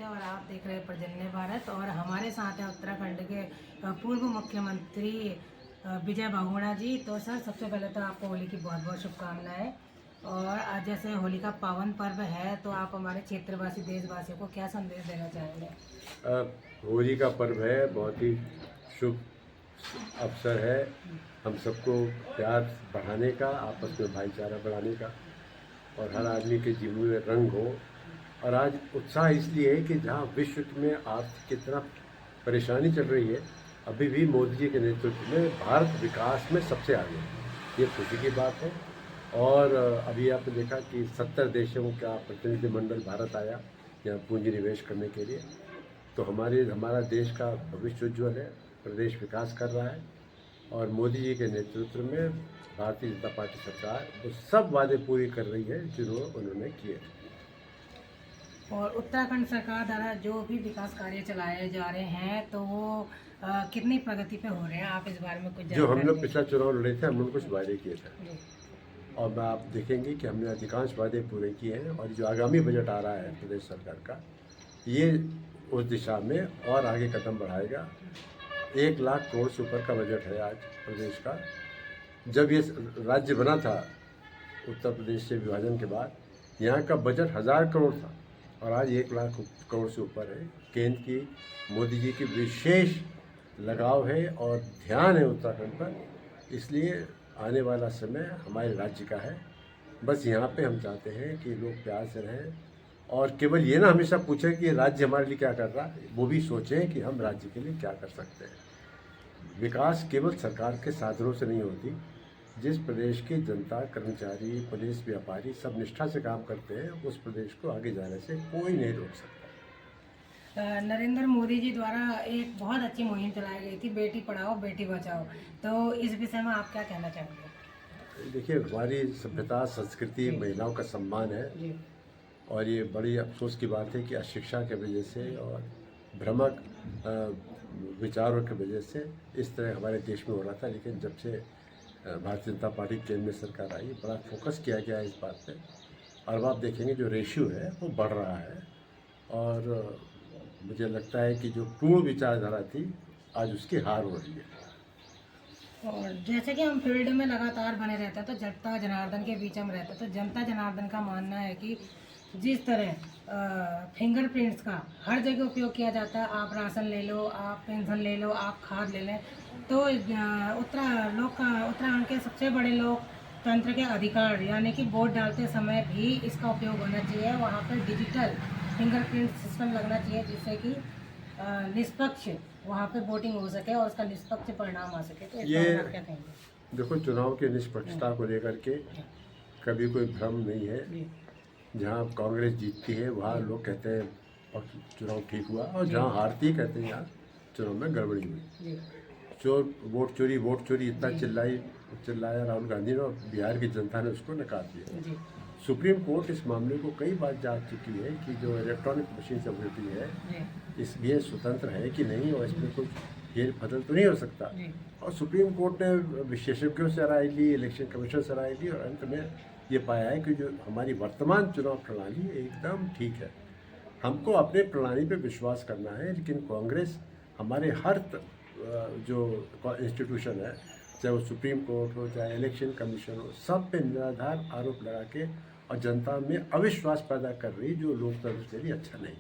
नमस्ते। और आप देख रहे हैं पर्जन्य भारत और हमारे साथ हैं उत्तराखंड के पूर्व मुख्यमंत्री विजय बहुगुणा जी। तो सर, सबसे पहले तो आपको होली की बहुत बहुत शुभकामनाएं। और आज जैसे होली का पावन पर्व है, तो आप हमारे क्षेत्रवासी देशवासियों को क्या संदेश देना चाहेंगे? होली का पर्व है, बहुत ही शुभ अवसर है हम सबको प्यार बढ़ाने का, आपस में भाईचारा बढ़ाने का और हर आदमी के जीवन में रंग हो। और आज उत्साह इसलिए है कि जहाँ विश्व में आर्थिक की तरफ परेशानी चल रही है, अभी भी मोदी जी के नेतृत्व में भारत विकास में सबसे आगे है। ये खुशी की बात है। और अभी आपने देखा कि 70 देशों का प्रतिनिधिमंडल भारत आया यहाँ पूंजी निवेश करने के लिए। तो हमारा देश का भविष्य उज्ज्वल है, प्रदेश विकास कर रहा है और मोदी जी के नेतृत्व में भारतीय जनता पार्टी सरकार वो सब वादे पूरी कर रही है जिन्होंने उन्होंने किए। और उत्तराखंड सरकार द्वारा जो भी विकास कार्य चलाए जा रहे हैं, तो वो कितनी प्रगति पे हो रहे हैं? आप इस बारे में कुछ जो हम जानकारी लोग दें। पिछला चुनाव लड़े थे, हम लोग कुछ वादे किए थे जी। और आप देखेंगे कि हमने अधिकांश वादे पूरे किए हैं। और जो आगामी बजट आ रहा है प्रदेश सरकार का, ये उस दिशा में और आगे कदम बढ़ाएगा। 1 लाख करोड़ से ऊपर का बजट है आज प्रदेश का। जब ये राज्य बना था उत्तर प्रदेश से विभाजन के बाद, यहाँ का बजट 1000 करोड़ था और आज 1 लाख करोड़ से ऊपर है। केंद्र की मोदी जी की विशेष लगाव है और ध्यान है उत्तराखंड पर, इसलिए आने वाला समय हमारे राज्य का है। बस यहाँ पे हम चाहते हैं कि लोग प्यार से रहें और केवल ये ना हमेशा पूछें कि राज्य हमारे लिए क्या कर रहा है, वो भी सोचें कि हम राज्य के लिए क्या कर सकते हैं। विकास केवल सरकार के साधनों से नहीं होती। जिस प्रदेश की जनता, कर्मचारी, पुलिस, व्यापारी सब निष्ठा से काम करते हैं, उस प्रदेश को आगे जाने से कोई नहीं रोक सकता। नरेंद्र मोदी जी द्वारा एक बहुत अच्छी मुहिम चलाई गई थी, बेटी पढ़ाओ बेटी बचाओ। तो इस विषय में आप क्या कहना चाहेंगे? देखिए, हमारी सभ्यता, संस्कृति, महिलाओं का सम्मान है जी। और ये बड़ी अफसोस की बात है कि अशिक्षा की वजह से और भ्रामक विचारों की वजह से इस तरह हमारे देश में हो रहा था। लेकिन जब से भारतीय जनता पार्टी केंद्र में सरकार आई, बड़ा फोकस किया गया है इस बात पे और अब आप देखेंगे जो रेशियो है वो बढ़ रहा है। और मुझे लगता है कि जो पूर्ण विचारधारा थी, आज उसकी हार हो रही है। और जैसे कि हम फील्ड में लगातार बने रहते हैं, तो जनता जनार्दन के बीच हम रहते हैं, तो जनता जनार्दन का मानना है कि जिस तरह फिंगरप्रिंट्स का हर जगह उपयोग किया जाता है, आप राशन ले लो, आप पेंशन ले लो, आप खाद ले लें, तो उत्तराखंड के सबसे बड़े लोकतंत्र के अधिकार यानी कि वोट डालते समय भी इसका उपयोग होना चाहिए। वहाँ पर डिजिटल फिंगरप्रिंट सिस्टम लगना चाहिए, जिससे कि निष्पक्ष वहाँ पे वोटिंग हो सके और उसका निष्पक्ष परिणाम आ सके। तो इस ये बारे में आप क्या कहेंगे? देखो, चुनाव की निष्पक्षता को लेकर के कभी कोई भ्रम नहीं है। जी। जहाँ कांग्रेस जीतती है वहाँ लोग कहते हैं चुनाव ठीक हुआ और जहाँ हारती है कहते हैं यार चुनाव में गड़बड़ी हुई। जी। वोट चोरी इतना चिल्लाया राहुल गांधी ने और बिहार की जनता ने उसको नकार दिया। जी। सुप्रीम कोर्ट इस मामले को कई बार जांच चुकी है कि जो इलेक्ट्रॉनिक मशीन से वोटिंग है, जी। इसलिए स्वतंत्र है कि नहीं और इसमें कुछ फेर बदल तो नहीं हो सकता। जी। और सुप्रीम कोर्ट ने विशेषज्ञों से राय ली, इलेक्शन कमीशन से राय ली और अंत में ये पाया है कि जो हमारी वर्तमान चुनाव प्रणाली एकदम ठीक है। हमको अपने प्रणाली पे विश्वास करना है, लेकिन कांग्रेस हमारे हर जो इंस्टीट्यूशन है, चाहे वो सुप्रीम कोर्ट हो, चाहे इलेक्शन कमीशन हो, सब पे निराधार आरोप लगा के और जनता में अविश्वास पैदा कर रही, जो लोकतंत्र के लिए अच्छा नहीं।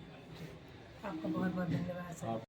आपका बहुत बहुत धन्यवाद सर।